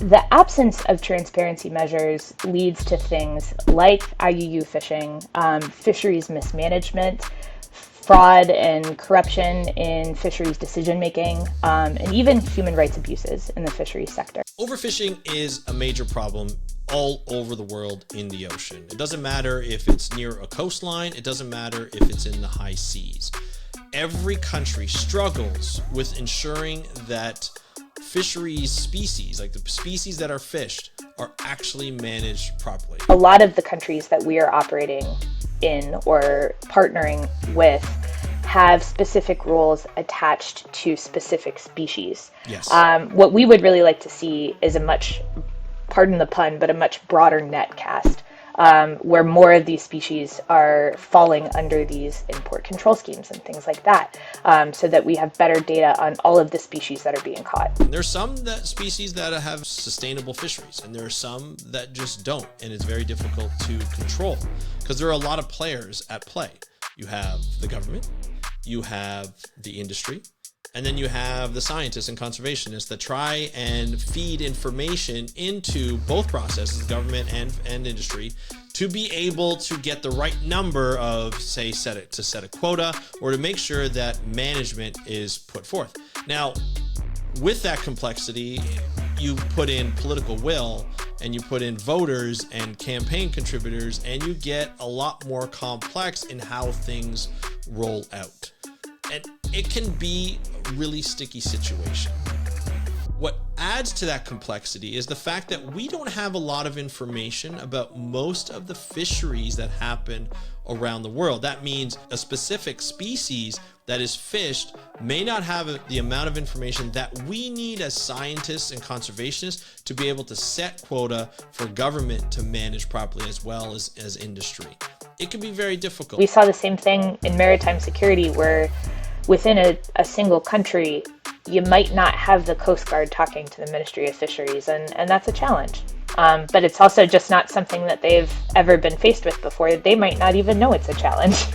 The absence of transparency measures leads to things like IUU fishing, fisheries mismanagement, fraud and corruption in fisheries decision making, and even human rights abuses in the fisheries sector. Overfishing is a major problem all over the world in the ocean. It doesn't matter if it's near a coastline, it doesn't matter if it's in the high seas. Every country struggles with ensuring that fisheries species, like the species that are fished, are actually managed properly. A lot of the countries that we are operating in or partnering with have specific rules attached to specific species. Yes. What we would really like to see is a much, pardon the pun, but a much broader net cast, where more of these species are falling under these import control schemes and things like that, so that we have better data on all of the species that are being caught. There's some species that have sustainable fisheries, and there are some that just don't, and it's very difficult to control because there are a lot of players at play. You have the government, you have the industry, and then you have the scientists and conservationists that try and feed information into both processes, government and industry, to be able to get the right number of, say, set a quota or to make sure that management is put forth. Now, with that complexity, you put in political will and you put in voters and campaign contributors, and you get a lot more complex in how things roll out. And it can be a really sticky situation. What adds to that complexity is the fact that we don't have a lot of information about most of the fisheries that happen around the world. That means a specific species that is fished may not have the amount of information that we need as scientists and conservationists to be able to set quota for government to manage properly, as well as industry. It can be very difficult. We saw the same thing in maritime security, where within a single country, you might not have the Coast Guard talking to the Ministry of Fisheries, and that's a challenge. But it's also just not something that they've ever been faced with before. They might not even know it's a challenge.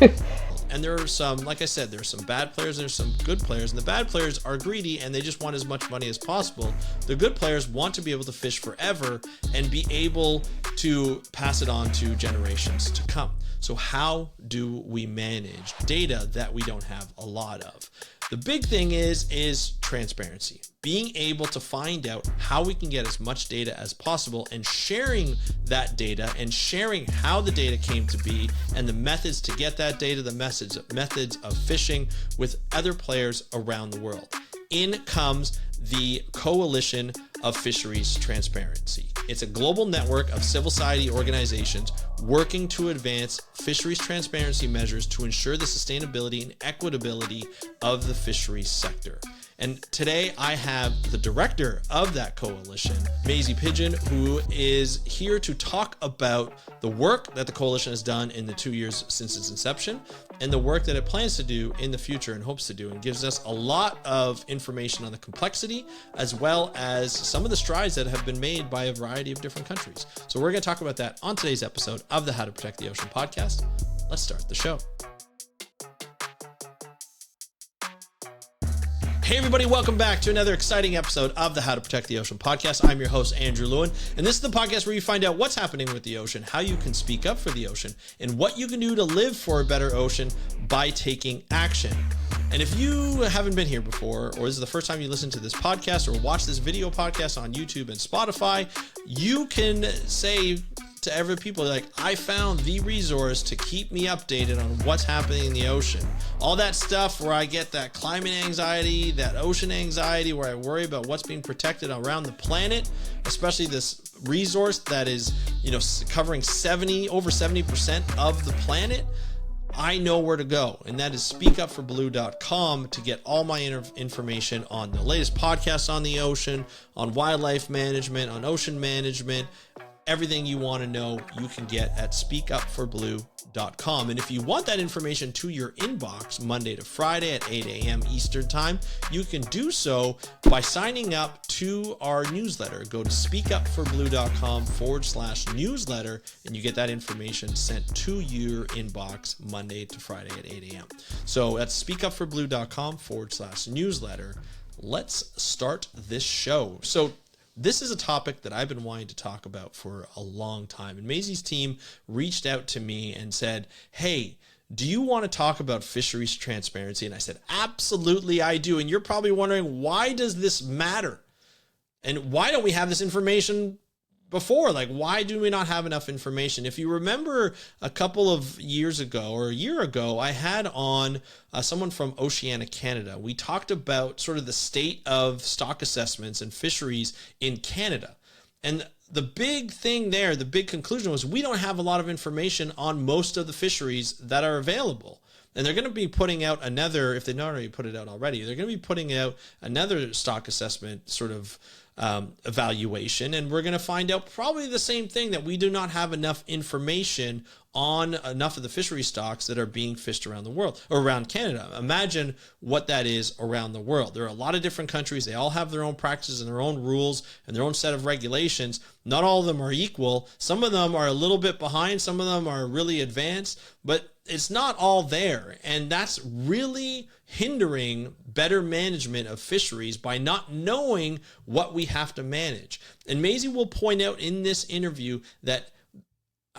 And there are some, like I said, there's some bad players, there's some good players, and the bad players are greedy and they just want as much money as possible. The good players want to be able to fish forever and be able to pass it on to generations to come. So how do we manage data that we don't have a lot of? The big thing is transparency, being able to find out how we can get as much data as possible and sharing that data and sharing how the data came to be and the methods to get that data, the methods of fishing with other players around the world. In comes the Coalition of Fisheries Transparency. It's a global network of civil society organizations working to advance fisheries transparency measures to ensure the sustainability and equitability of the fisheries sector. And today I have the director of that coalition, Maisie Pigeon, who is here to talk about the work that the coalition has done in the 2 years since its inception and the work that it plans to do in the future and hopes to do, and gives us a lot of information on the complexity as well as some of the strides that have been made by a variety of different countries. So we're going to talk about that on today's episode of the How to Protect the Ocean podcast. Let's start the show. Hey everybody, welcome back to another exciting episode of the How to Protect the Ocean podcast. I'm your host, Andrew Lewin, and this is the podcast where you find out what's happening with the ocean, how you can speak up for the ocean, and what you can do to live for a better ocean by taking action. And if you haven't been here before, or this is the first time you listen to this podcast or watch this video podcast on YouTube and Spotify, you can say to every people, like, I found the resource to keep me updated on what's happening in the ocean. All that stuff where I get that climate anxiety, that ocean anxiety, where I worry about what's being protected around the planet, especially this resource that is, covering over 70% of the planet. I know where to go, and that is speakupforblue.com to get all my information on the latest podcasts on the ocean, on wildlife management, on ocean management. Everything you want to know, you can get at speakupforblue.com. And if you want that information to your inbox Monday to Friday at 8 a.m. Eastern Time, you can do so by signing up to our newsletter. Go to speakupforblue.com/newsletter, and you get that information sent to your inbox Monday to Friday at 8 a.m. So that's speakupforblue.com/newsletter. Let's start this show. So this is a topic that I've been wanting to talk about for a long time. And Maisie's team reached out to me and said, hey, do you want to talk about fisheries transparency? And I said, absolutely, I do. And you're probably wondering, why does this matter? And why don't we have this information before? Like, why do we not have enough information? If you remember a couple of years ago or a year ago, I had on someone from Oceania, Canada. We talked about sort of the state of stock assessments and fisheries in Canada. And the big thing there, the big conclusion was we don't have a lot of information on most of the fisheries that are available. And they're going to be putting out another, if they've not already put it out already, they're going to be putting out another stock assessment sort of evaluation. And we're going to find out probably the same thing, that we do not have enough information on enough of the fishery stocks that are being fished around the world or around Canada. Imagine what that is around the world. There are a lot of different countries. They all have their own practices and their own rules and their own set of regulations. Not all of them are equal. Some of them are a little bit behind. Some of them are really advanced, but it's not all there. And that's really hindering better management of fisheries by not knowing what we have to manage. And Maisie will point out in this interview that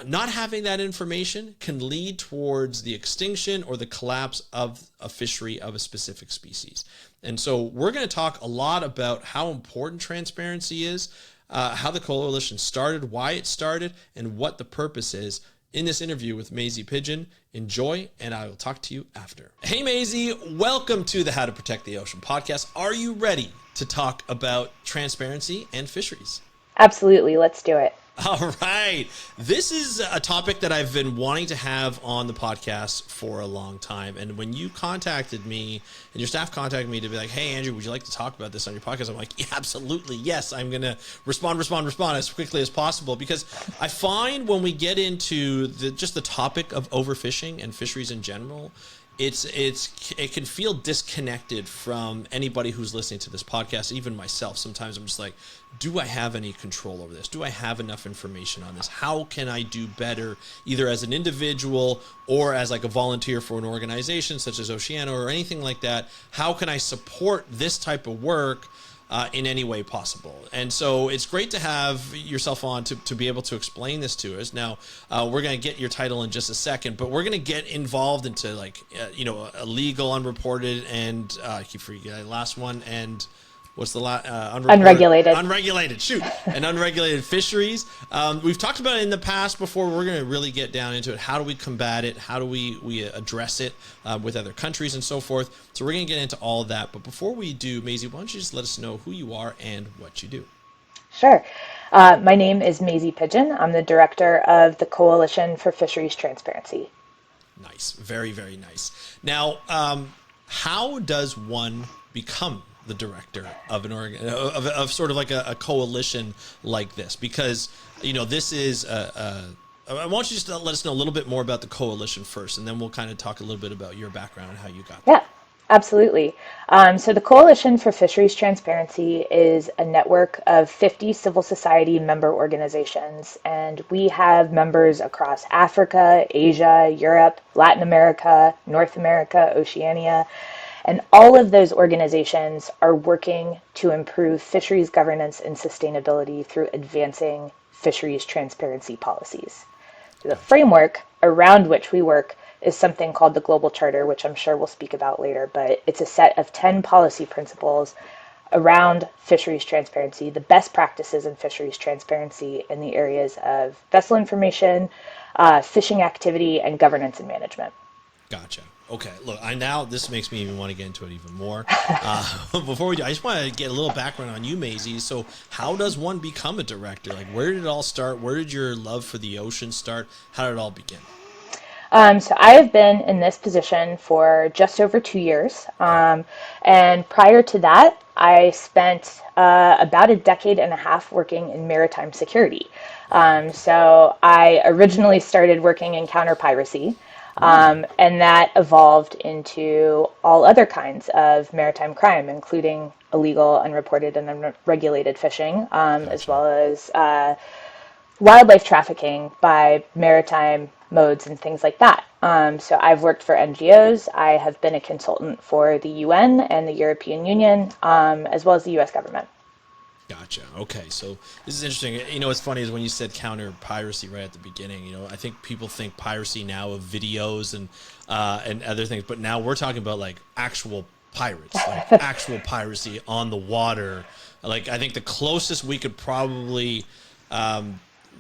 not having that information can lead towards the extinction or the collapse of a fishery of a specific species. And so we're going to talk a lot about how important transparency is, how the coalition started, why it started, and what the purpose is in this interview with Maisie Pigeon. Enjoy, and I will talk to you after. Hey, Maisie, welcome to the How to Protect the Ocean podcast. Are you ready to talk about transparency and fisheries? Absolutely. Let's do it. All right. This is a topic that I've been wanting to have on the podcast for a long time. And when you contacted me and your staff contacted me to be like, hey, Andrew, would you like to talk about this on your podcast? I'm like, yeah, absolutely. Yes, I'm going to respond as quickly as possible, because I find when we get into just the topic of overfishing and fisheries in general, it can feel disconnected from anybody who's listening to this podcast, even myself. Sometimes I'm just like, do I have any control over this? Do I have enough information on this? How can I do better, either as an individual or as like a volunteer for an organization such as Oceania or anything like that? How can I support this type of work in any way possible? And so it's great to have yourself on to be able to explain this to us. Now, we're going to get your title in just a second, but we're going to get involved into illegal, unreported, and I keep forgetting the last one, and what's the last? Unregulated. Unregulated, shoot. And unregulated fisheries. We've talked about it in the past before. We're going to really get down into it. How do we combat it? How do we address it with other countries and so forth? So we're going to get into all of that. But before we do, Maisie, why don't you just let us know who you are and what you do? Sure. My name is Maisie Pigeon. I'm the director of the Coalition for Fisheries Transparency. Nice. Very, very nice. Now, how does one become the director of an of sort of like a coalition like this? Because this is I want you just to let us know a little bit more about the coalition first, and then we'll kind of talk a little bit about your background and how you got there. Yeah, absolutely. So the Coalition for Fisheries Transparency is a network of 50 civil society member organizations, and we have members across Africa, Asia, Europe, Latin America, North America, Oceania. And all of those organizations are working to improve fisheries governance and sustainability through advancing fisheries transparency policies. The framework around which we work is something called the Global Charter, which I'm sure we'll speak about later, but it's a set of 10 policy principles around fisheries transparency, the best practices in fisheries transparency in the areas of vessel information, fishing activity, and governance and management. Gotcha. Okay, look, this makes me even want to get into it even more. Before we do, I just want to get a little background on you, Maisie. So how does one become a director? Like, where did it all start? Where did your love for the ocean start? How did it all begin? So I have been in this position for just over 2 years. And prior to that, I spent about a decade and a half working in maritime security. So I originally started working in counter-piracy. And that evolved into all other kinds of maritime crime, including illegal, unreported, and unregulated fishing, as well as wildlife trafficking by maritime modes and things like that. So I've worked for NGOs. I have been a consultant for the UN and the European Union, as well as the US government. Gotcha. Okay, so this is interesting. You know, what's funny is when you said counter piracy right at the beginning. You know, I think people think piracy now of videos and other things, but now we're talking about like actual pirates, like actual piracy on the water. Like I think the closest we could probably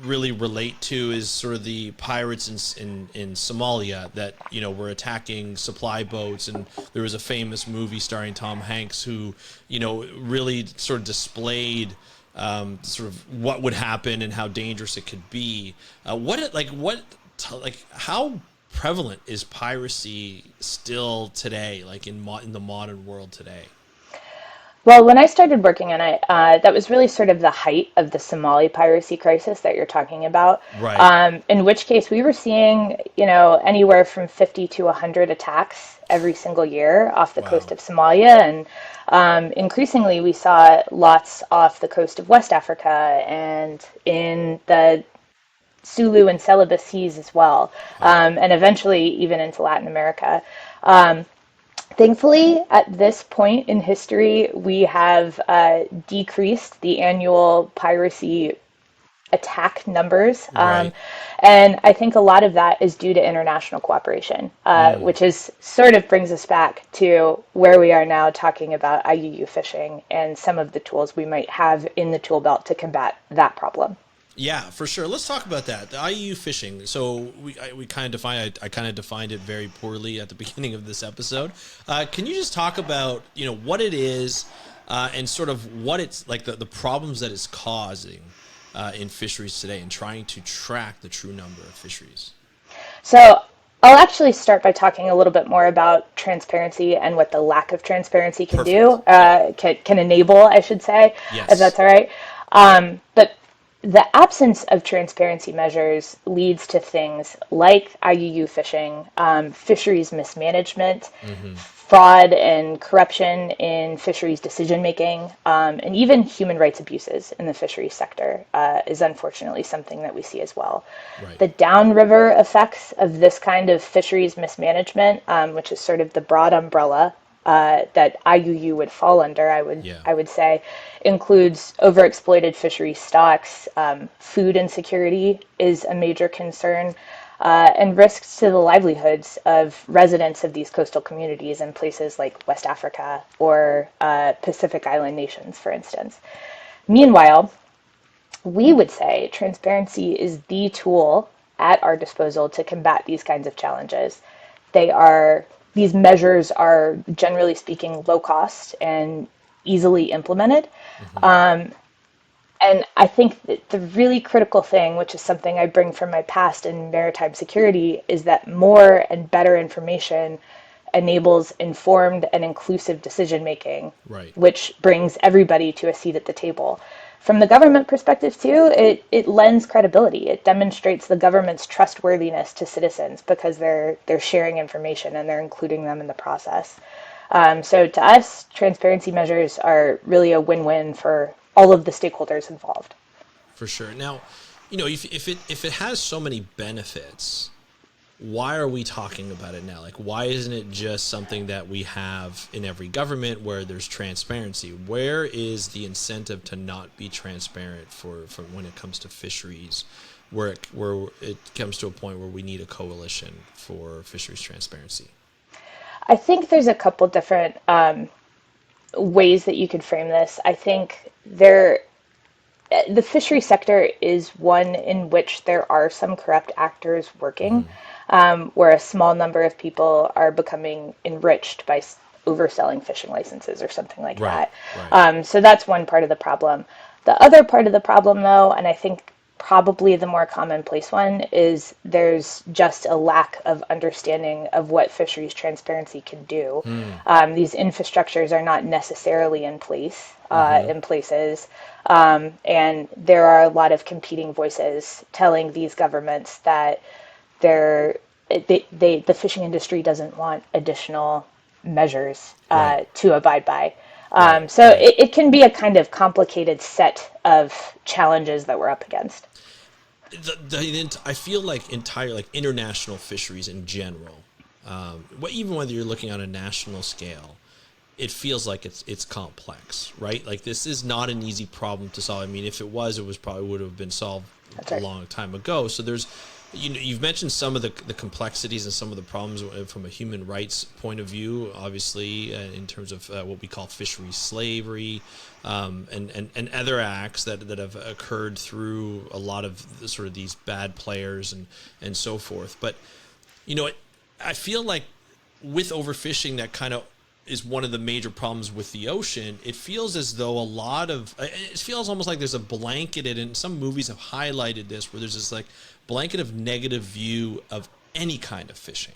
really relate to is sort of the pirates in Somalia that, you know, were attacking supply boats, and there was a famous movie starring Tom Hanks who, you know, really sort of displayed sort of what would happen and how dangerous it could be. How prevalent is piracy still today, like in the modern world today? Well, when I started working on it, that was really sort of the height of the Somali piracy crisis that you're talking about. Right. In which case, we were seeing, you know, anywhere from 50 to 100 attacks every single year off the Wow. coast of Somalia, and increasingly we saw lots off the coast of West Africa and in the Sulu and Celebes seas as well, Wow. and eventually even into Latin America. Um, Thankfully, at this point in history, we have decreased the annual piracy attack numbers. Right. And I think a lot of that is due to international cooperation, Mm. which is sort of brings us back to where we are now talking about IUU fishing and some of the tools we might have in the tool belt to combat that problem. Yeah, for sure. Let's talk about that. The IU fishing. So we kind of define. I kind of defined it very poorly at the beginning of this episode. Can you just talk about, you know, what it is and sort of what it's like, the problems that it's causing in fisheries today, and trying to track the true number of fisheries? So I'll actually start by talking a little bit more about transparency and what the lack of transparency can do, Perfect. Yep. can enable, I should say, if Yes. that's all right. But the absence of transparency measures leads to things like IUU fishing, fisheries mismanagement, Mm-hmm. fraud and corruption in fisheries decision making, and even human rights abuses in the fisheries sector is unfortunately something that we see as well. Right. The downriver effects of this kind of fisheries mismanagement, which is sort of the broad umbrella that IUU would fall under, Yeah. I would say, includes overexploited fishery stocks. Food insecurity is a major concern, and risks to the livelihoods of residents of these coastal communities in places like West Africa or Pacific Island nations, for instance. Meanwhile, we would say transparency is the tool at our disposal to combat these kinds of challenges. They are These measures are generally speaking low cost and easily implemented. Mm-hmm. And I think that the really critical thing, which is something I bring from my past in maritime security, is that more and better information enables informed and inclusive decision making, Right. which brings everybody to a seat at the table. From the government perspective, too, it lends credibility. It demonstrates the government's trustworthiness to citizens because they're sharing information and they're including them in the process. So to us, transparency measures are really a win-win for all of the stakeholders involved. For sure. Now, you know, if it has so many benefits, why are we talking about it now? Like, why isn't it just something that we have in every government where there's transparency? Where is the incentive to not be transparent for when it comes to fisheries, where it comes to a point where we need a coalition for fisheries transparency? I think there's a couple different ways that you could frame this. I think the fishery sector is one in which there are some corrupt actors working, Mm-hmm. where a small number of people are becoming enriched by overselling fishing licenses or something like Right. that. Right. So that's one part of the problem. The other part of the problem, though, and I think probably the more commonplace one, is there's just a lack of understanding of what fisheries transparency can do. Mm. These infrastructures are not necessarily in place Mm-hmm. in places, and there are a lot of competing voices telling these governments that the fishing industry doesn't want additional measures Right. to abide by. Right. So Right. it can be a kind of complicated set of challenges that we're up against. I feel like international fisheries in general, even whether you're looking on a national scale, it feels like it's complex, right? Like this is not an easy problem to solve. I mean, if it was probably would have been solved That's a right. long time ago. So there's, you've mentioned some of the complexities and some of the problems from a human rights point of view, obviously, in terms of what we call fishery slavery, and other acts that have occurred through a lot of sort of these bad players and so forth. But I feel like with overfishing, that kind of is one of the major problems with the ocean. It feels as though it feels almost like there's a blanketed, and some movies have highlighted this, where there's this like blanket of negative view of any kind of fishing,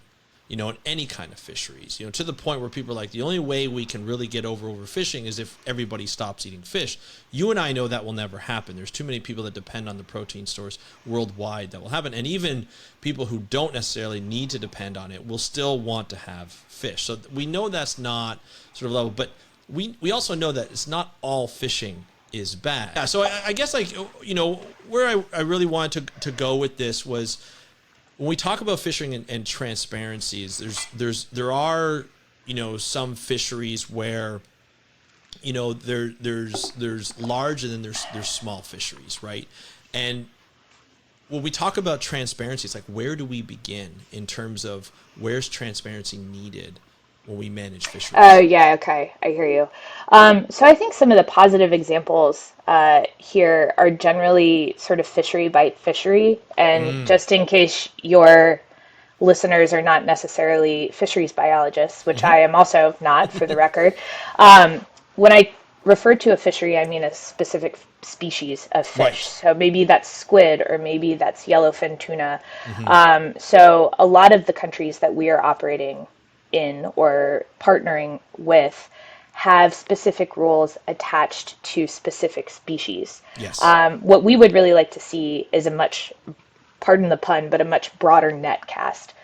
and any kind of fisheries, to the point where people are like, the only way we can really get over overfishing is if everybody stops eating fish. You and I know that will never happen. There's too many people that depend on the protein stores worldwide that will happen. And even people who don't necessarily need to depend on it will still want to have fish. So we know that's not sort of level, but we also know that it's not all fishing is bad. Yeah, so I guess where I really wanted to go with this was, when we talk about fishing and transparencies, there are some fisheries where there's large and then there's small fisheries, right? And when we talk about transparency, it's like, where do we begin in terms of where's transparency needed when we manage fisheries? Oh, yeah, okay. I hear you. So I think some of the positive examples here are generally sort of fishery by fishery. And just in case your listeners are not necessarily fisheries biologists, which I am also not, for the record, when I refer to a fishery, I mean a specific species of fish. Right. So maybe that's squid, or maybe that's yellowfin tuna. So a lot of the countries that we are operating in or partnering with have specific rules attached to specific species. Yes. What we would really like to see is a much, pardon the pun, but a much broader net cast,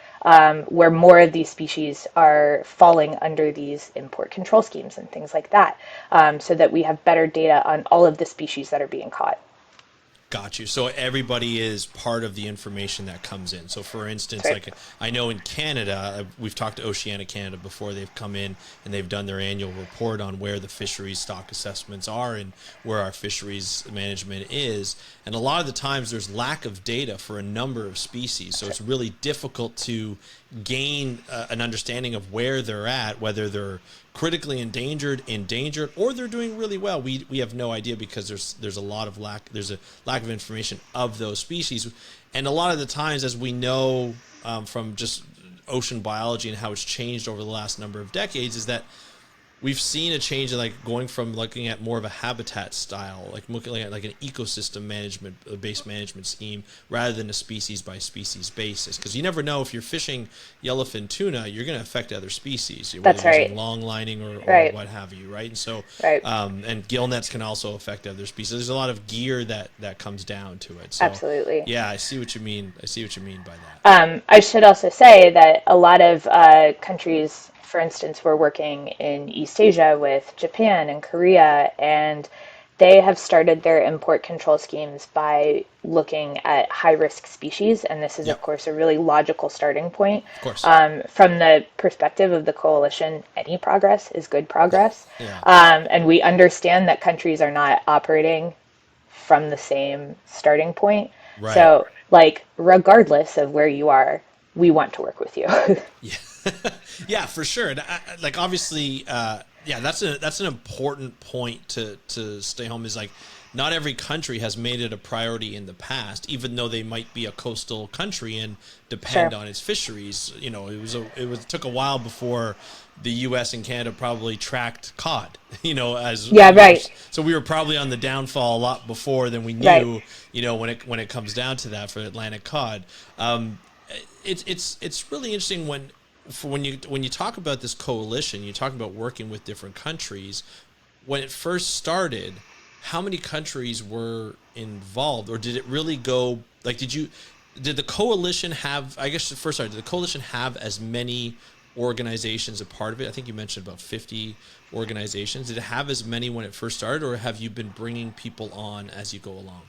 where more of these species are falling under these import control schemes and things like that, so that we have better data on all of the species that are being caught. Got you. So everybody is part of the information that comes in. So for instance, Right. like I know in Canada, we've talked to Oceana Canada before. They've come in and they've done their annual report on where the fisheries stock assessments are and where our fisheries management is. And a lot of the times there's lack of data for a number of species. So it's really difficult to gain an understanding of where they're at, whether they're critically endangered, or they're doing really well. We have no idea, because there's a lack of information of those species. And a lot of the times, as we know from just ocean biology and how it's changed over the last number of decades, is that we've seen a change in like going from looking at more of a habitat style, like looking at like an ecosystem based management scheme, rather than a species by species basis. Because you never know, if you're fishing yellowfin tuna, you're going to affect other species. That's whether right. using long lining or Right. what have you, right? And so, Right. and gill nets can also affect other species. There's a lot of gear that comes down to it. So, Absolutely. yeah, I see what you mean. I see what you mean by that. I should also say that a lot of countries, for instance, we're working in East Asia with Japan and Korea, and they have started their import control schemes by looking at high-risk species, and this is, Yep. of course, a really logical starting point. Of course. From the perspective of the coalition, any progress is good progress. Yeah. And we understand that countries are not operating from the same starting point. Right. So, like, regardless of where you are, we want to work with you. Yeah. Yeah, for sure. And like obviously, yeah, that's an important point to stay home. Is like, not every country has made it a priority in the past, even though they might be a coastal country and depend Sure. on its fisheries. It took a while before the U.S. and Canada probably tracked cod. As Yeah, right. So we were probably on the downfall a lot before than we knew. Right. When it comes down to that for Atlantic cod. It's really interesting when you talk about this coalition, you talk about working with different countries. When it first started, how many countries were involved, or did it really go like? Did the coalition have? I guess first, sorry, did the coalition have as many organizations a part of it? I think you mentioned about 50 organizations. Did it have as many when it first started, or have you been bringing people on as you go along?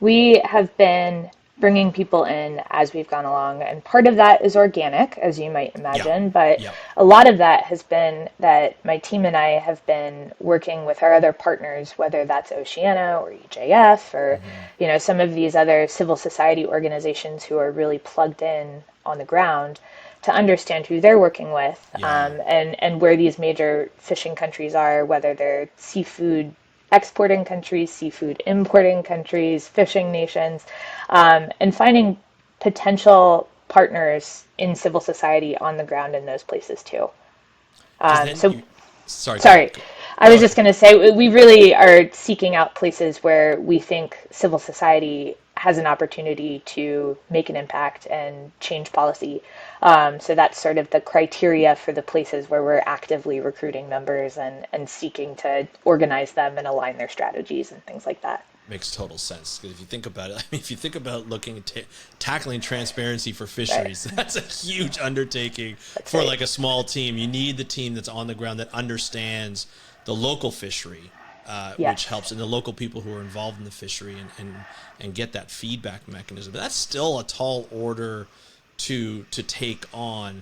We have been bringing people in as we've gone along. And part of that is organic, as you might Yeah. imagine, but Yeah. a lot of that has been that my team and I have been working with our other partners, whether that's Oceana or EJF or, some of these other civil society organizations who are really plugged in on the ground to understand who they're working with, Yeah. and where these major fishing countries are, whether they're seafood exporting countries, seafood importing countries, fishing nations, and finding potential partners in civil society on the ground in those places too. Because then So, you. Sorry. Go ahead. sorry, I Go was ahead. just going to say we really are seeking out places where we think civil society has an opportunity to make an impact and change policy. So that's sort of the criteria for the places where we're actively recruiting members and seeking to organize them and align their strategies and things like that. Makes total sense, because if you think about it, if you think about looking at tackling transparency for fisheries, Right. that's a huge undertaking That's for right. like a small team. You need the team that's on the ground that understands the local fishery, which Yes. helps, and the local people who are involved in the fishery, and get that feedback mechanism. But that's still a tall order to take on.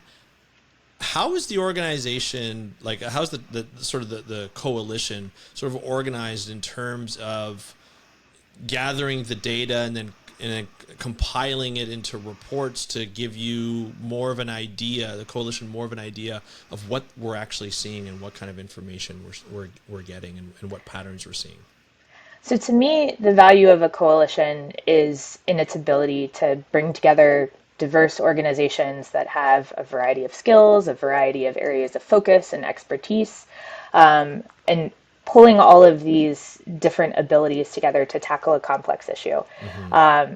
How is the organization, like how's the sort of the coalition sort of organized in terms of gathering the data and then compiling it into reports to give you more of an idea, the coalition more of an idea of what we're actually seeing and what kind of information we're getting, and what patterns we're seeing? So to me, the value of a coalition is in its ability to bring together diverse organizations that have a variety of skills, a variety of areas of focus and expertise, and pulling all of these different abilities together to tackle a complex issue. Mm-hmm.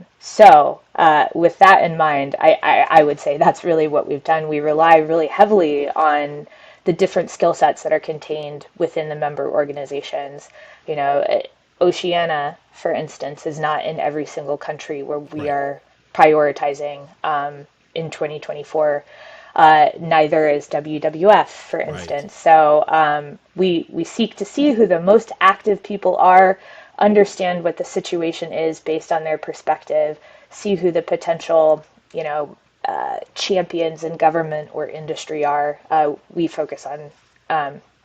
With that in mind, I would say that's really what we've done. We rely really heavily on the different skill sets that are contained within the member organizations. You know, Oceania, for instance, is not in every single country where we Right. are prioritizing in 2024. Neither is WWF, for Right. instance. So we seek to see who the most active people are, understand what the situation is based on their perspective, see who the potential, champions in government or industry are. We focus on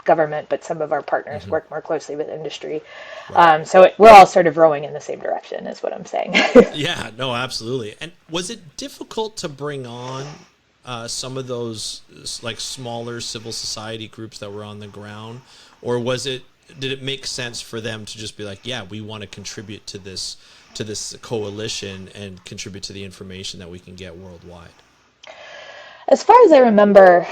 government, but some of our partners Mm-hmm. work more closely with industry. Right. We're all sort of rowing in the same direction, is what I'm saying. Yeah, no, absolutely. And was it difficult to bring on some of those like smaller civil society groups that were on the ground, or did it make sense for them to just be like, yeah, we want to contribute to this coalition and contribute to the information that we can get worldwide? As far as I remember,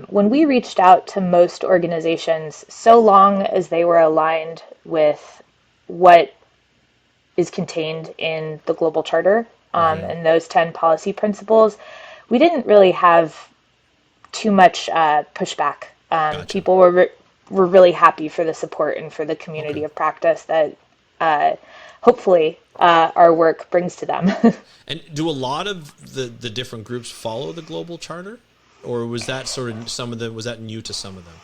when we reached out to most organizations, so long as they were aligned with what is contained in the Global Charter Mm-hmm. and those 10 policy principles, we didn't really have too much pushback. Gotcha. People were really happy for the support and for the Okay. community of practice that hopefully our work brings to them. And do a lot of the different groups follow the global charter, or was that sort of some of them? Was that new to some of them?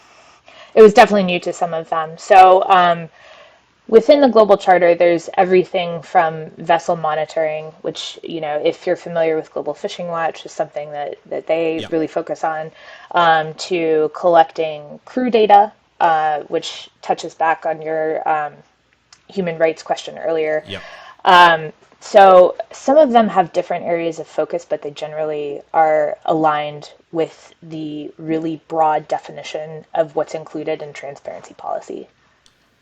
It was definitely new to some of them. So within the Global Charter, there's everything from vessel monitoring, which, if you're familiar with Global Fishing Watch, is something that they Yeah. really focus on, to collecting crew data, which touches back on your human rights question earlier. Yeah. So some of them have different areas of focus, but they generally are aligned with the really broad definition of what's included in transparency policy.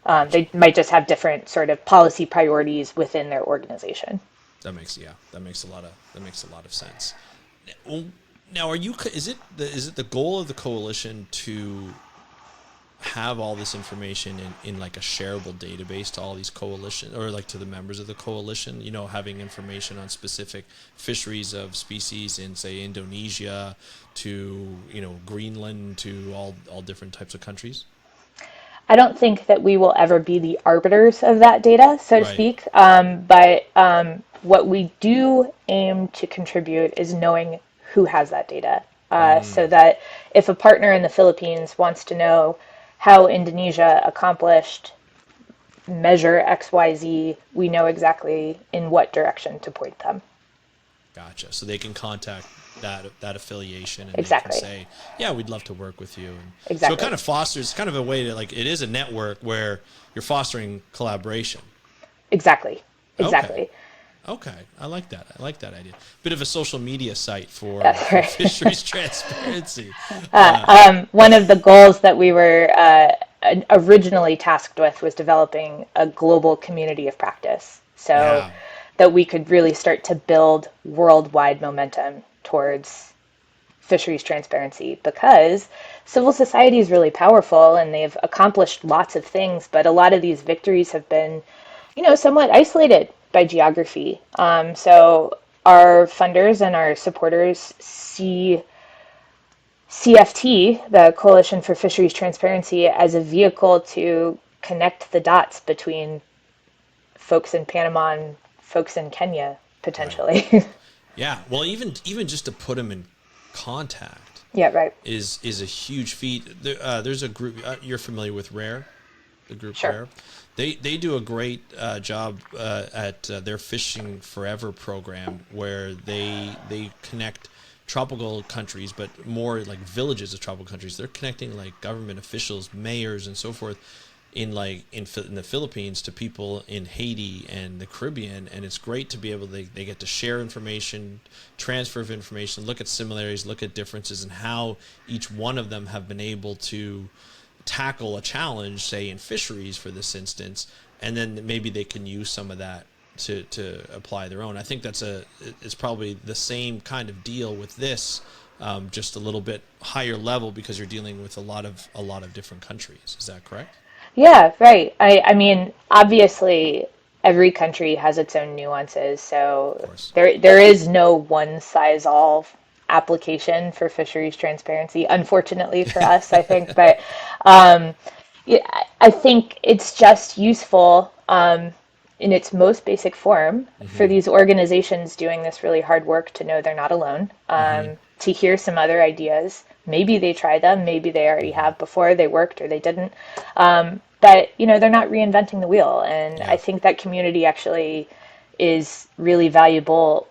Gotcha. They might just have different sort of policy priorities within their organization. That makes a lot of sense. Now, are you? Is it the goal of the coalition to have all this information in like a shareable database to all these coalition, or like to the members of the coalition, having information on specific fisheries of species in, say, Indonesia to, Greenland, to all different types of countries? I don't think that we will ever be the arbiters of that data, so to Right. speak. But what we do aim to contribute is knowing who has that data. So that if a partner in the Philippines wants to know how Indonesia accomplished measure XYZ, we know exactly in what direction to point them. Gotcha. So they can contact that affiliation, and they can Exactly. say, "Yeah, we'd love to work with you." And so it Exactly. kind of fosters kind of a way to, like, it is a network where you're fostering collaboration. Exactly. Okay. Exactly. Okay. I like that. I like that idea. Bit of a social media site for That's right. fisheries transparency. One of the goals that we were originally tasked with was developing a global community of practice so Yeah. that we could really start to build worldwide momentum towards fisheries transparency, because civil society is really powerful and they've accomplished lots of things, but a lot of these victories have been, somewhat isolated by geography. So our funders and our supporters see CFT, the Coalition for Fisheries Transparency, as a vehicle to connect the dots between folks in Panama and folks in Kenya, Right. potentially. Yeah. Well, even just to put them in contact Yeah, right. is a huge feat. There's a group, you're familiar with Rare, the group Sure. Rare. They do a great job at their Fishing Forever program, where they connect tropical countries, but more like villages of tropical countries. They're connecting like government officials, mayors, and so forth, in the Philippines, to people in Haiti and the Caribbean. And it's great to be able to, they get to share information, transfer of information, look at similarities, look at differences, and how each one of them have been able to tackle a challenge, say in fisheries for this instance, and then maybe they can use some of that to apply their own. I think it's probably the same kind of deal with this, just a little bit higher level, because you're dealing with a lot of different countries. Is that correct? Yeah, right. I mean, obviously, every country has its own nuances, Of so course. there is no one size all application for fisheries transparency, unfortunately for us, I think. But yeah, I think it's just useful in its most basic form for Mm-hmm. these organizations doing this really hard work to know they're not alone, Mm-hmm. to hear some other ideas. Maybe they try them, maybe they already Mm-hmm. have before, they worked or they didn't. But, they're not reinventing the wheel. And I Yeah. think that community actually is really valuable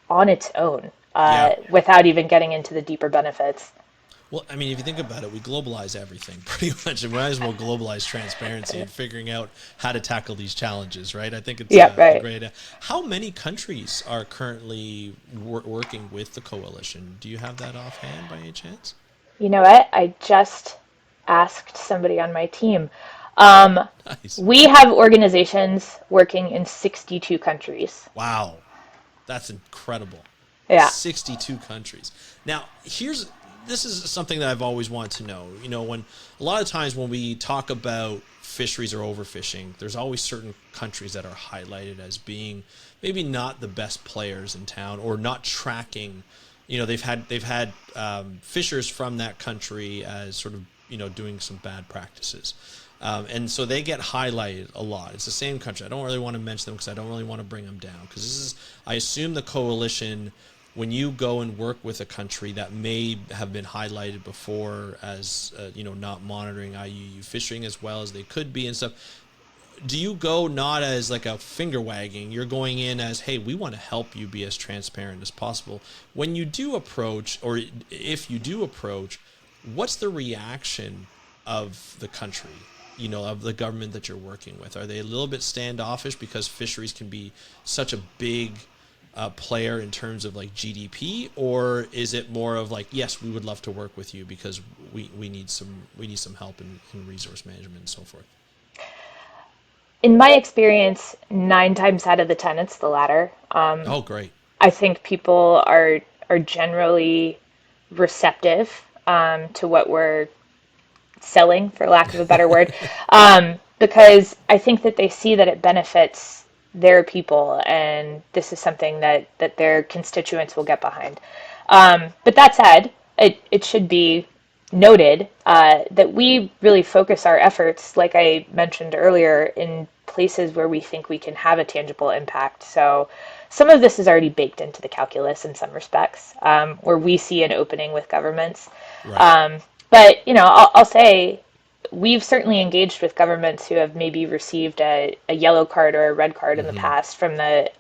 on its own, Yeah. without even getting into the deeper benefits. Well, I mean, if you think about it, we globalize everything pretty much, and we might as well globalize transparency and figuring out how to tackle these challenges, right? I think it's Yeah, a right. great idea. How many countries are currently working with the coalition? Do you have that offhand by any chance? You know what? I just asked somebody on my team. Nice. We have organizations working in 62 countries. Wow. That's incredible. Yeah. 62 countries. Now, this is something that I've always wanted to know. When a lot of times when we talk about fisheries or overfishing, there's always certain countries that are highlighted as being maybe not the best players in town, or not tracking. They've had fishers from that country as sort of doing some bad practices. And so they get highlighted a lot. It's the same country. I don't really want to mention them because I don't really want to bring them down. Because I assume the coalition, when you go and work with a country that may have been highlighted before as, not monitoring IUU fishing as well as they could be and stuff, do you go not as like a finger wagging? You're going in as, hey, we want to help you be as transparent as possible. When you do approach, or if you do approach, what's the reaction of the country, of the government that you're working with? Are they a little bit standoffish because fisheries can be such a big player in terms of like GDP, or is it more of like, yes, we would love to work with you because we need some help in resource management and so forth? In my experience, 9 times out of the 10, it's the latter. Oh, great. I think people are generally receptive to what we're selling, for lack of a better word, because I think that they see that it benefits their people, and this is something that their constituents will get behind. But that said, it should be noted that we really focus our efforts, like I mentioned earlier, in places where we think we can have a tangible impact. So some of this is already baked into the calculus in some respects, where we see an opening with governments. Right. But I'll say we've certainly engaged with governments who have maybe received a yellow card or a red card in the past from the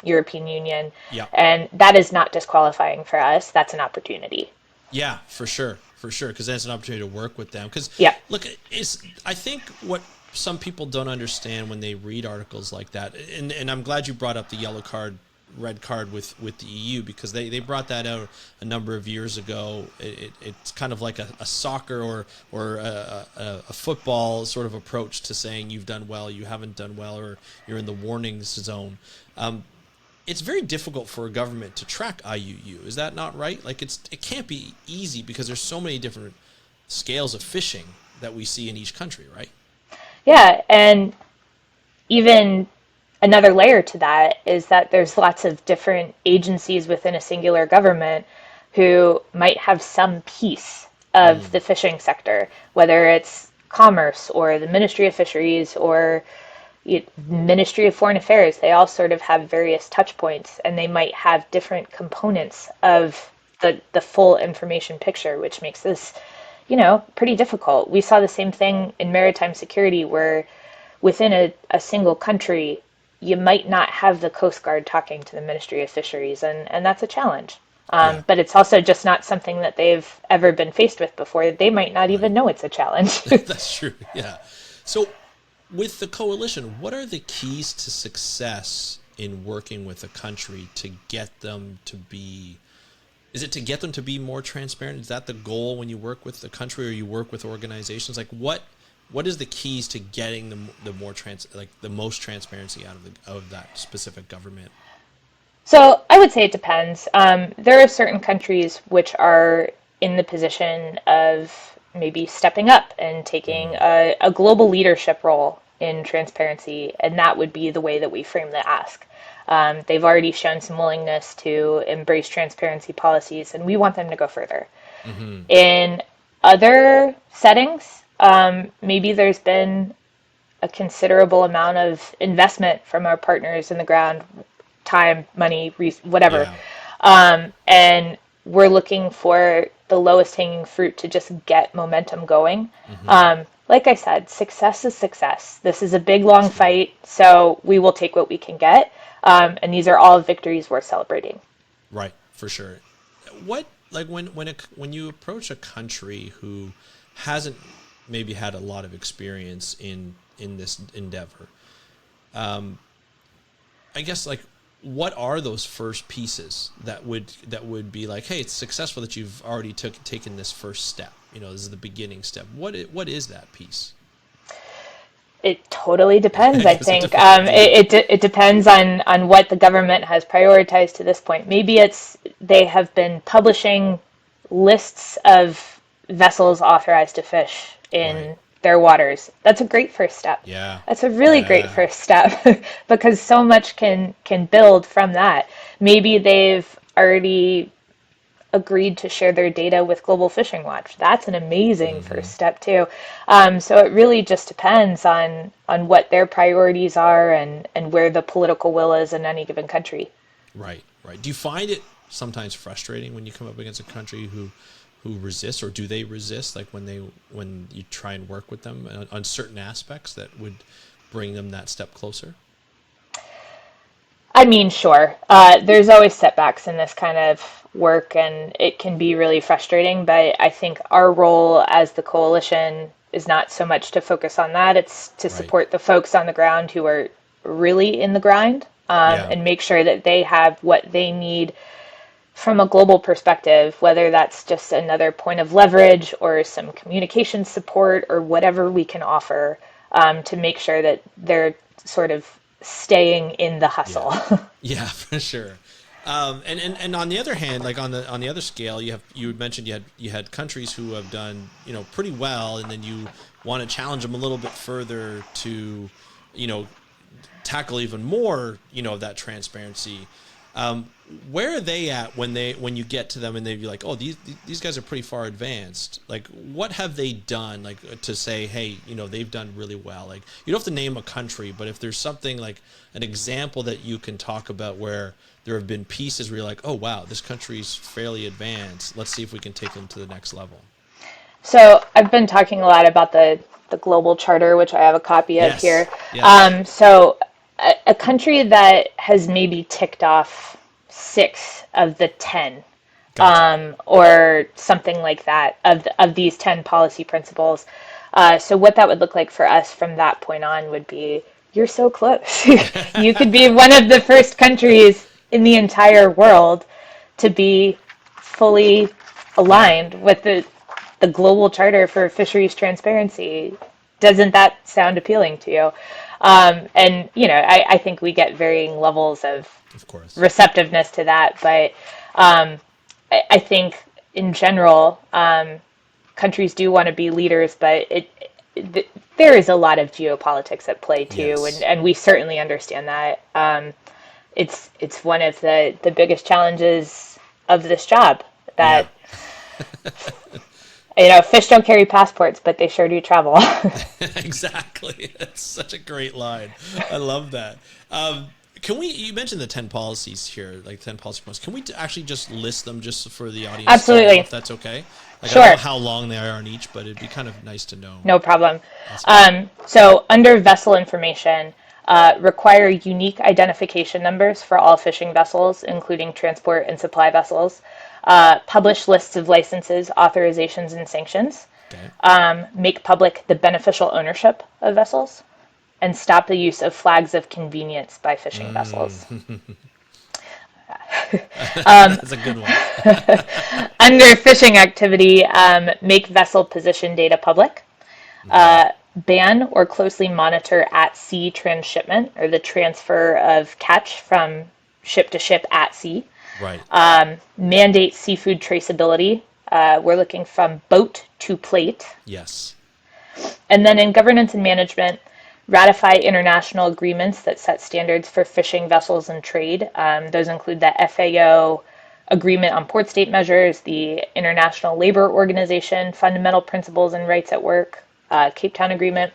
European Union. Yeah. And that is not disqualifying for us. That's an opportunity. Yeah, for sure, because that's an opportunity to work with them. Because Yeah. look, I think what some people don't understand when they read articles like that, and I'm glad you brought up the yellow card, red card with the EU, because they brought that out a number of years ago. It's kind of like a soccer or a football sort of approach to saying you've done well, you haven't done well, or you're in the warning zone. It's very difficult for a government to track IUU. Is that not right? Like it can't be easy because there's so many different scales of fishing that we see in each country, right? Yeah. And even another layer to that is that there's lots of different agencies within a singular government who might have some piece of the fishing sector, whether it's commerce or the Ministry of Fisheries or Ministry of Foreign Affairs. They all sort of have various touch points, and they might have different components of the full information picture, which makes this, pretty difficult. We saw the same thing in maritime security, where within a single country, you might not have the Coast Guard talking to the Ministry of Fisheries, and that's a challenge. But it's also just not something that they've ever been faced with before. They might not even know it's a challenge. That's true. Yeah. So with the coalition, what are the keys to success in working with a country to get them to be? Is it to get them to be more transparent? Is that the goal when you work with the country or you work with organizations? Like what is the keys to getting the most transparency out of that specific government? So I would say it depends. There are certain countries which are in the position of maybe stepping up and taking a global leadership role in transparency, and that would be the way that we frame the ask. They've already shown some willingness to embrace transparency policies, and we want them to go further. In other settings, maybe there's been a considerable amount of investment from our partners in the ground, time, money, whatever. Yeah. And we're looking for the lowest hanging fruit to just get momentum going. Like I said, success is success. This is a big, long fight, so we will take what we can get. And these are all victories worth celebrating. Right, for sure. What, like when you approach a country who hasn't maybe had a lot of experience in this endeavor, I guess, like, what are those first pieces that would be like, hey, it's successful that you've already taken this first step. This is the beginning step. What is that piece? It totally depends, I think. It depends on what the government has prioritized to this point. Maybe they have been publishing lists of vessels authorized to fish in their waters. That's a great first step. Yeah. That's a really great first step because so much can build from that. Maybe they've already agreed to share their data with Global Fishing Watch. That's an amazing first step too. So it really just depends on what their priorities are and where the political will is in any given country. Right. Do you find it sometimes frustrating when you come up against a country who resists, or do they resist, like when you try and work with them on certain aspects that would bring them that step closer? I mean, sure. There's always setbacks in this kind of work, and it can be really frustrating. But I think our role as the coalition is not so much to focus on that. It's to support the folks on the ground who are really in the grind, and make sure that they have what they need from a global perspective, whether that's just another point of leverage or some communication support or whatever we can offer, to make sure that they're sort of staying in the hustle. Yeah, for sure. And on the other hand, like on the other scale, you mentioned you had countries who have done pretty well, and then you want to challenge them a little bit further to tackle even more of that transparency. Where are they at when you get to them and they'd be like, oh, these guys are pretty far advanced? Like, what have they done, like, to say, hey, they've done really well? Like, you don't have to name a country, but if there's something like an example that you can talk about where there have been pieces where you're like, oh, wow, this country's fairly advanced. Let's see if we can take them to the next level. So I've been talking a lot about the the Global Charter, which I have a copy of here. Yes. Yes. So a country that has maybe ticked off 6 of the 10, Gotcha. or something like that, of these 10 policy principles. So what that would look like for us from that point on would be, you're so close. You could be one of the first countries in the entire world to be fully Yeah. aligned with the Global Charter for Fisheries Transparency. Doesn't that sound appealing to you? And, I think we get varying levels of Of course. receptiveness to that. But I think in general, countries do want to be leaders, but there is a lot of geopolitics at play too, and, Yes. and we certainly understand that. It's one of the biggest challenges of this job, Yeah. that fish don't carry passports, but they sure do travel. Exactly. That's such a great line. I love that. Can we? You mentioned the 10 policies here, like 10 policy points. Can we actually just list them just for the audience to know, Absolutely. if that's okay? Like, I don't Sure. know how long they are on each, but it'd be kind of nice to know. No problem. Awesome. So under vessel information, require unique identification numbers for all fishing vessels, including transport and supply vessels. Publish lists of licenses, authorizations, and sanctions. Okay. Make public the beneficial ownership of vessels, and stop the use of flags of convenience by fishing vessels. That's a good one. Under fishing activity, make vessel position data public. Ban or closely monitor at sea transshipment, or the transfer of catch from ship to ship at sea. Right. Mandate seafood traceability. We're looking from boat to plate. Yes. And then in governance and management, ratify international agreements that set standards for fishing vessels and trade. Those include the FAO Agreement on Port State Measures, the International Labor Organization Fundamental Principles and Rights at Work, Cape Town Agreement.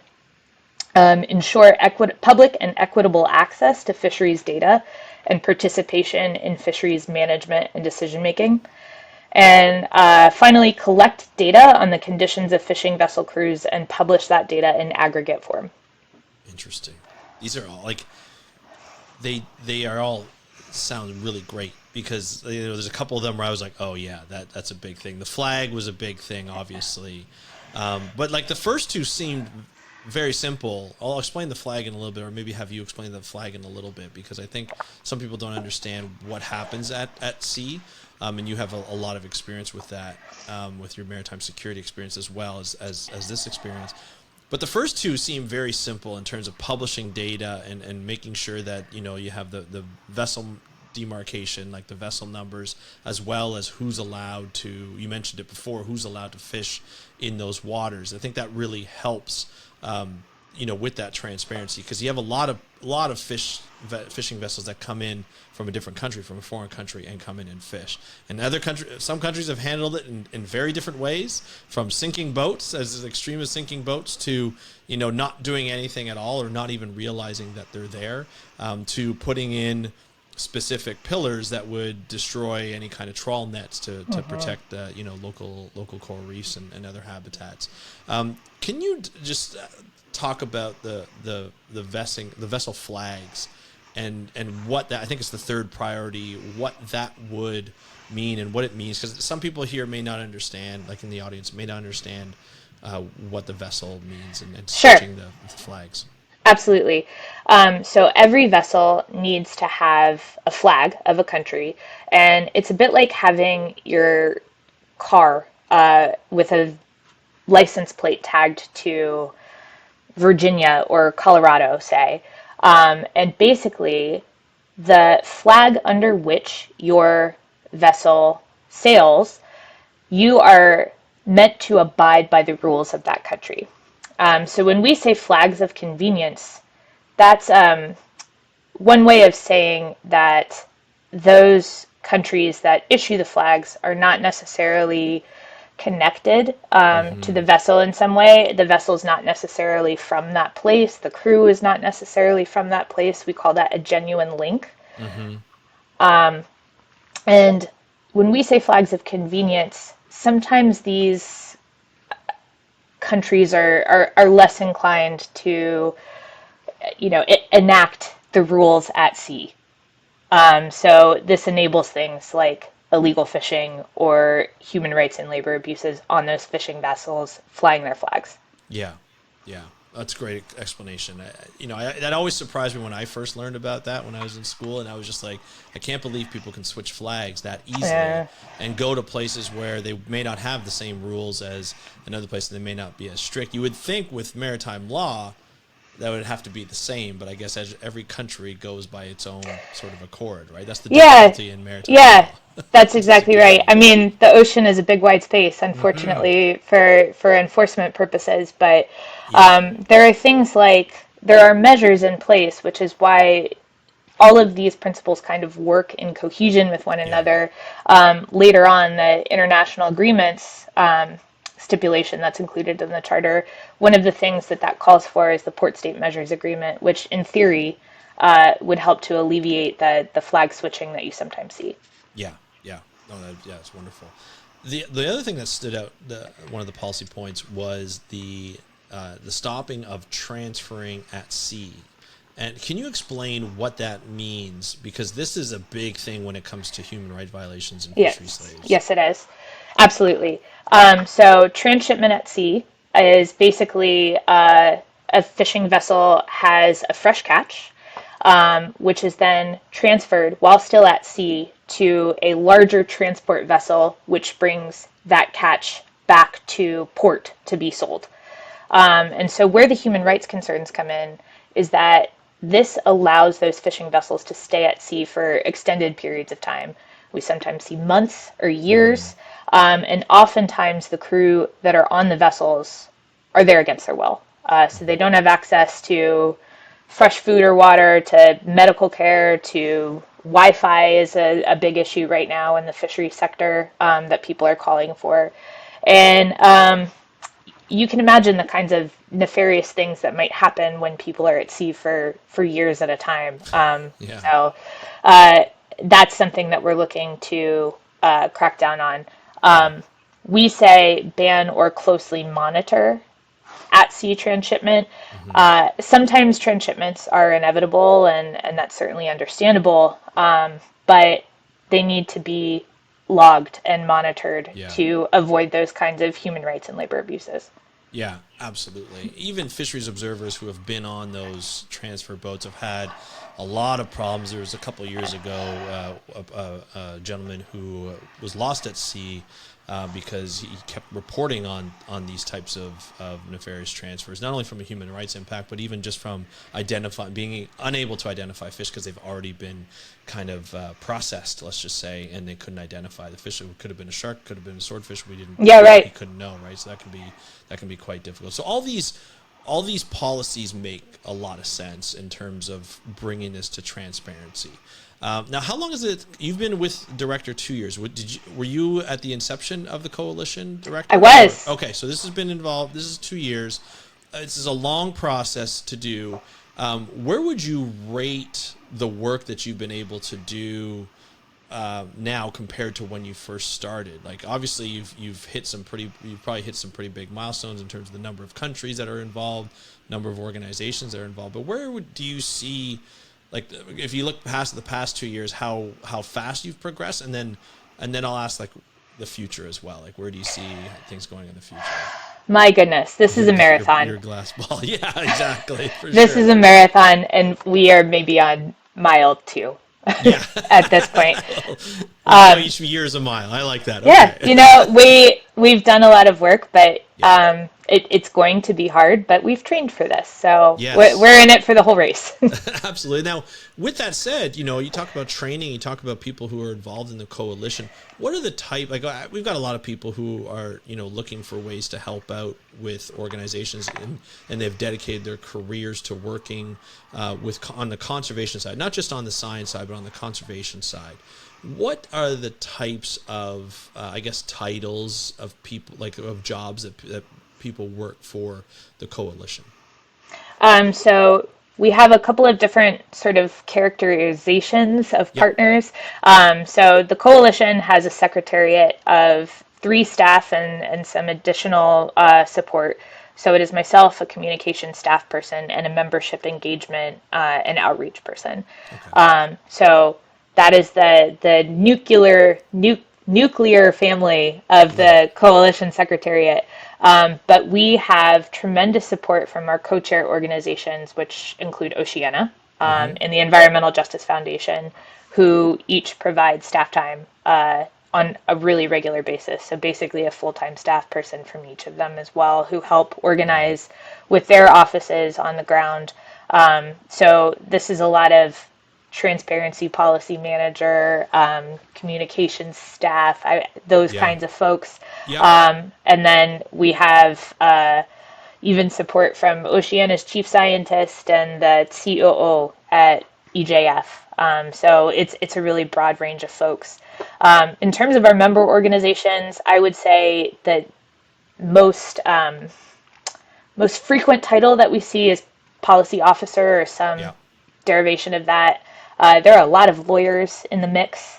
Ensure public and equitable access to fisheries data and participation in fisheries management and decision making. And finally, collect data on the conditions of fishing vessel crews and publish that data in aggregate form. Interesting. These are all like they are all sound really great, because there's a couple of them where I was like, oh yeah, that's a big thing. The flag was a big thing, obviously, but like the first two seemed very simple. I'll explain the flag in a little bit, or maybe have you explain the flag in a little bit, because I think some people don't understand what happens at sea, and you have a lot of experience with that, with your maritime security experience as well as this experience. But the first two seem very simple in terms of publishing data and making sure that you have the vessel demarcation, like the vessel numbers, as well as who's allowed to. You mentioned it before, who's allowed to fish in those waters. I think that really helps, with that transparency, because you have a lot of fishing vessels that come in from a different country, from a foreign country, and come in and fish. And some countries have handled it in very different ways, from sinking boats, as extreme as sinking boats, to not doing anything at all, or not even realizing that they're there, to putting in specific pillars that would destroy any kind of trawl nets to protect local coral reefs and other habitats. Can you just talk about the vessel flags and what that, I think it's the third priority, what that would mean and what it means, because some people here may not understand, like in the audience, may not understand what the vessel means, and Sure. switching the flags. Absolutely. So every vessel needs to have a flag of a country, and it's a bit like having your car with a license plate tagged to Virginia or Colorado, say. And basically, the flag under which your vessel sails, you are meant to abide by the rules of that country. So when we say flags of convenience, that's one way of saying that those countries that issue the flags are not necessarily connected to the vessel in some way. The vessel is not necessarily from that place. The crew is not necessarily from that place. We call that a genuine link. And when we say flags of convenience, sometimes these countries are less inclined to, enact the rules at sea. So this enables things like illegal fishing or human rights and labor abuses on those fishing vessels flying their flags. Yeah, yeah, that's a great explanation. That always surprised me when I first learned about that when I was in school, and I was just like, I can't believe people can switch flags that easily and go to places where they may not have the same rules as another place, and they may not be as strict. You would think with maritime law that would have to be the same, but I guess as every country goes by its own sort of accord, right? That's the difficulty in maritime law. That's exactly right. I mean, the ocean is a big wide space, unfortunately, for enforcement purposes, but there are things like there are measures in place, which is why all of these principles kind of work in cohesion with one another. Later on, the international agreements stipulation that's included in the charter, one of the things that calls for is the Port State Measures Agreement, which in theory would help to alleviate the flag switching that you sometimes see. Yeah, yeah. It's wonderful. The other thing that stood out, one of the policy points was the stopping of transferring at sea. And can you explain what that means? Because this is a big thing when it comes to human rights violations and fishery slaves. Yes, it is. Absolutely. So transshipment at sea is basically a fishing vessel has a fresh catch, which is then transferred while still at sea to a larger transport vessel, which brings that catch back to port to be sold. And so where the human rights concerns come in is that this allows those fishing vessels to stay at sea for extended periods of time. We sometimes see months or years, and oftentimes the crew that are on the vessels are there against their will. So they don't have access to fresh food or water, to medical care, to Wi-Fi is a big issue right now in the fishery sector that people are calling for. And you can imagine the kinds of nefarious things that might happen when people are at sea for years at a time. So that's something that we're looking to crack down on. We say ban or closely monitor at-sea transshipment. Sometimes transshipments are inevitable, and that's certainly understandable, but they need to be logged and monitored to avoid those kinds of human rights and labor abuses. Yeah, absolutely. Even fisheries observers who have been on those transfer boats have had a lot of problems. There was a couple of years ago a gentleman who was lost at sea because he kept reporting on these types of nefarious transfers, not only from a human rights impact, but even just from being unable to identify fish because they've already been kind of processed, let's just say, and they couldn't identify the fish. It could have been a shark, could have been a swordfish. We didn't. Yeah, right. He couldn't know, right? So that can be quite difficult. So all these policies make a lot of sense in terms of bringing this to transparency. Now, how long is it? You've been with Director 2 years. Were you at the inception of the coalition, Director? I was. Okay, so this has been involved. This is 2 years. This is a long process to do. Where would you rate the work that you've been able to do now compared to when you first started? Like, obviously, you've probably hit some pretty big milestones in terms of the number of countries that are involved, number of organizations that are involved. But where do you see, like, if you look past the past 2 years, how fast you've progressed, and then I'll ask, like, the future as well. Like, where do you see things going in the future? My goodness, this is a marathon. Your glass ball. Yeah, exactly. This is a marathon, and we are maybe on mile 2 at this point. Each year is a mile. I like that. Yeah, okay. we've done a lot of work, but it's going to be hard, but we've trained for this, so we're in it for the whole race. Absolutely. Now, with that said, you talk about training, you talk about people who are involved in the coalition. What are the we've got a lot of people who are, looking for ways to help out with organizations, and they've dedicated their careers to working on the conservation side, not just on the science side, but on the conservation side. What are the types of, titles of people, like of jobs that people work for the coalition? So we have a couple of different sort of characterizations of partners. So the coalition has a secretariat of 3 staff and some additional support. So it is myself, a communication staff person, and a membership engagement and outreach person. Okay. So that is the nuclear family of the Coalition Secretariat. But we have tremendous support from our co-chair organizations, which include Oceana and the Environmental Justice Foundation, who each provide staff time on a really regular basis. So basically a full-time staff person from each of them as well, who help organize with their offices on the ground. So this is a lot of transparency policy manager, communications staff, those kinds of folks. And then we have even support from Oceana's chief scientist and the COO at EJF. So it's a really broad range of folks. In terms of our member organizations, I would say that most frequent title that we see is policy officer or some derivation of that. There are a lot of lawyers in the mix,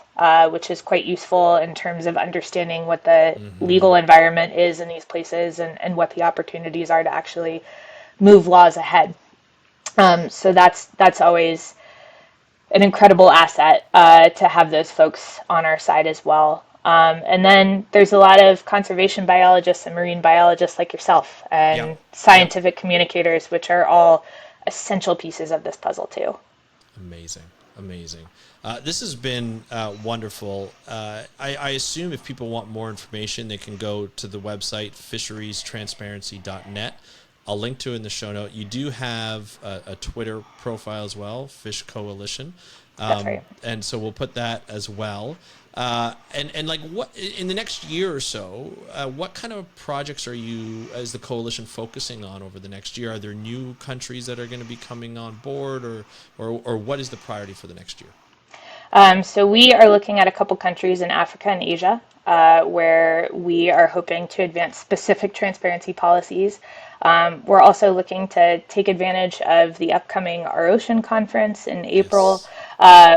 which is quite useful in terms of understanding what the legal environment is in these places and what the opportunities are to actually move laws ahead. So that's always an incredible asset to have those folks on our side as well. And then there's a lot of conservation biologists and marine biologists like yourself and scientific communicators, which are all essential pieces of this puzzle too. Amazing. This has been wonderful. I assume if people want more information, they can go to the website fisheriestransparency.net. I'll link to it in the show note. You do have a Twitter profile as well, Fish Coalition. That's right. And so we'll put that as well. And like what in the next year or so, what kind of projects are you, as the coalition, focusing on over the next year? Are there new countries that are going to be coming on board, or what is the priority for the next year? So we are looking at a couple countries in Africa and Asia, where we are hoping to advance specific transparency policies. We're also looking to take advantage of the upcoming Our Ocean conference in April,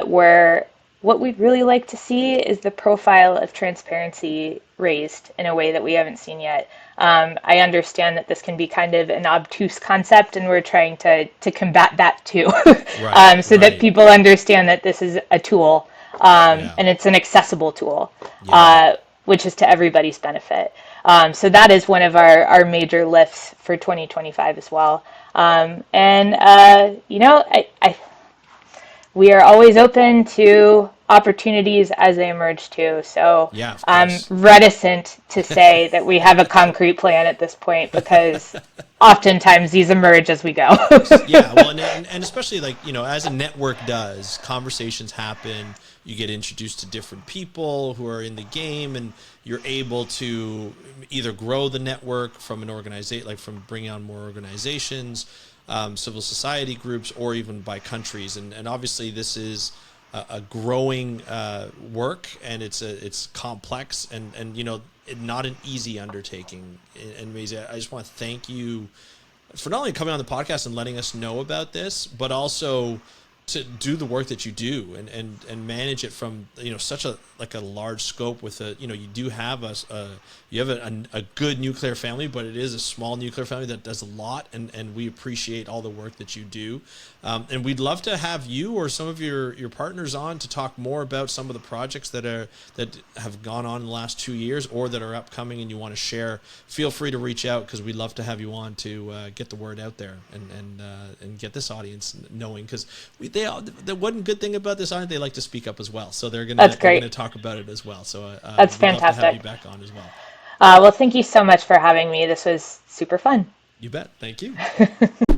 where what we'd really like to see is the profile of transparency raised in a way that we haven't seen yet. I understand that this can be kind of an obtuse concept, and we're trying to combat that too, that people understand that this is a tool, and it's an accessible tool, which is to everybody's benefit. So that is one of our major lifts for 2025 as well. We are always open to opportunities as they emerge too. So I'm reticent to say that we have a concrete plan at this point, because oftentimes these emerge as we go. Well, and especially as a network does, conversations happen. You get introduced to different people who are in the game, and you're able to either grow the network from an organization, like from bringing on more organizations, civil society groups, or even by countries. And obviously this is a growing work, and it's complex and not an easy undertaking. And Maisie, I just want to thank you for not only coming on the podcast and letting us know about this, but also to do the work that you do and manage it from such a large scope with you do have a good nuclear family, but it is a small nuclear family that does a lot, and we appreciate all the work that you do, and we'd love to have you or some of your partners on to talk more about some of the projects that have gone on in the last 2 years or that are upcoming and you want to share. Feel free to reach out, because we'd love to have you on to get the word out there and get this audience knowing, because the one good thing about this audience, they like to speak up as well, so they're going to talk about it as well. So that's fantastic. Love to have you back on as well. Well, thank you so much for having me. This was super fun. You bet. Thank you.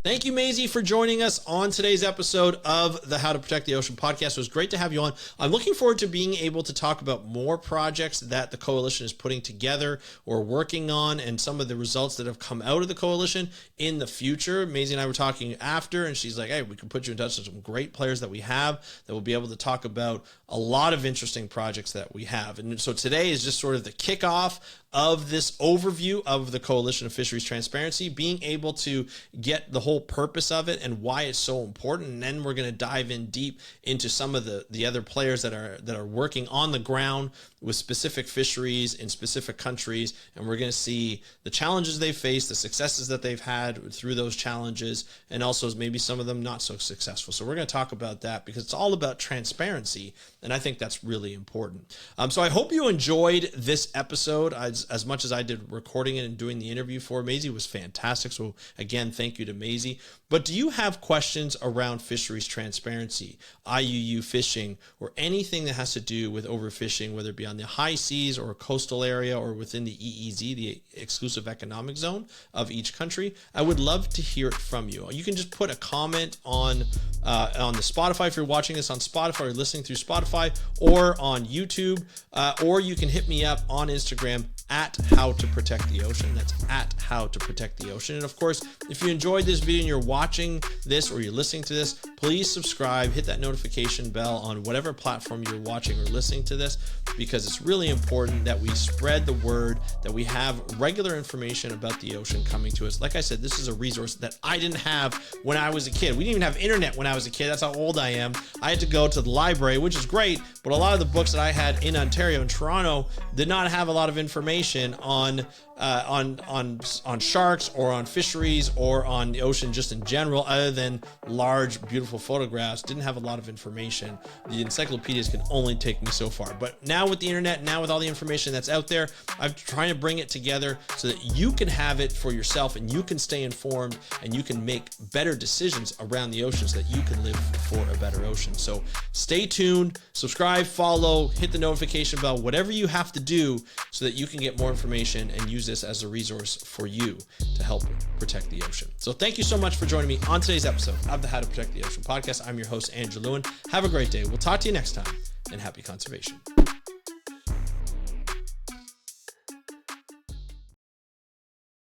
Thank you, Maisie, for joining us on today's episode of the How to Protect the Ocean podcast. It was great to have you on. I'm looking forward to being able to talk about more projects that the coalition is putting together or working on, and some of the results that have come out of the coalition in the future. Maisie and I were talking after, and she's like, hey, we can put you in touch with some great players that we have that will be able to talk about a lot of interesting projects that we have. And so today is just sort of the kickoff of this overview of the Coalition of Fisheries Transparency, being able to get the whole whole purpose of it and why it's so important. And then we're going to dive in deep into some of the other players that are working on the ground with specific fisheries in specific countries. And we're going to see the challenges they face, the successes that they've had through those challenges, and also maybe some of them not so successful. So we're going to talk about that because it's all about transparency. And I think that's really important. So I hope you enjoyed this episode as much as I did recording it and doing the interview for Maisie. Was fantastic. So again, thank you to Maisie. But do you have questions around fisheries transparency, IUU fishing, or anything that has to do with overfishing, whether it be on the high seas or a coastal area or within the EEZ, the exclusive economic zone of each country? I would love to hear it from you. You can just put a comment on the Spotify if you're watching this on Spotify or listening through Spotify, or on YouTube, or you can hit me up on Instagram at How to Protect the Ocean. That's at How to Protect the Ocean. And of course, if you enjoyed this video and you're watching this or you're listening to this, please subscribe, hit that notification bell on whatever platform you're watching or listening to this, because it's really important that we spread the word, that we have regular information about the ocean coming to us. Like I said, this is a resource that I didn't have when I was a kid. We didn't even have internet when I was a kid. That's how old I am. I had to go to the library, which is great, but a lot of the books that I had in Ontario and Toronto did not have a lot of information on sharks or on fisheries or on the ocean just in general, other than large, beautiful photographs. Didn't have a lot of information. The encyclopedias can only take me so far. But now with the internet, now with all the information that's out there, I'm trying to bring it together so that you can have it for yourself and you can stay informed and you can make better decisions around the ocean so that you can live for a better ocean. So stay tuned, subscribe, follow, hit the notification bell, whatever you have to do so that you can get more information and use this as a resource for you to help protect the ocean. So thank you so much for joining me on today's episode of the How to Protect the Ocean podcast. I'm your host, Andrew Lewin. Have a great day. We'll talk to you next time, and happy conservation.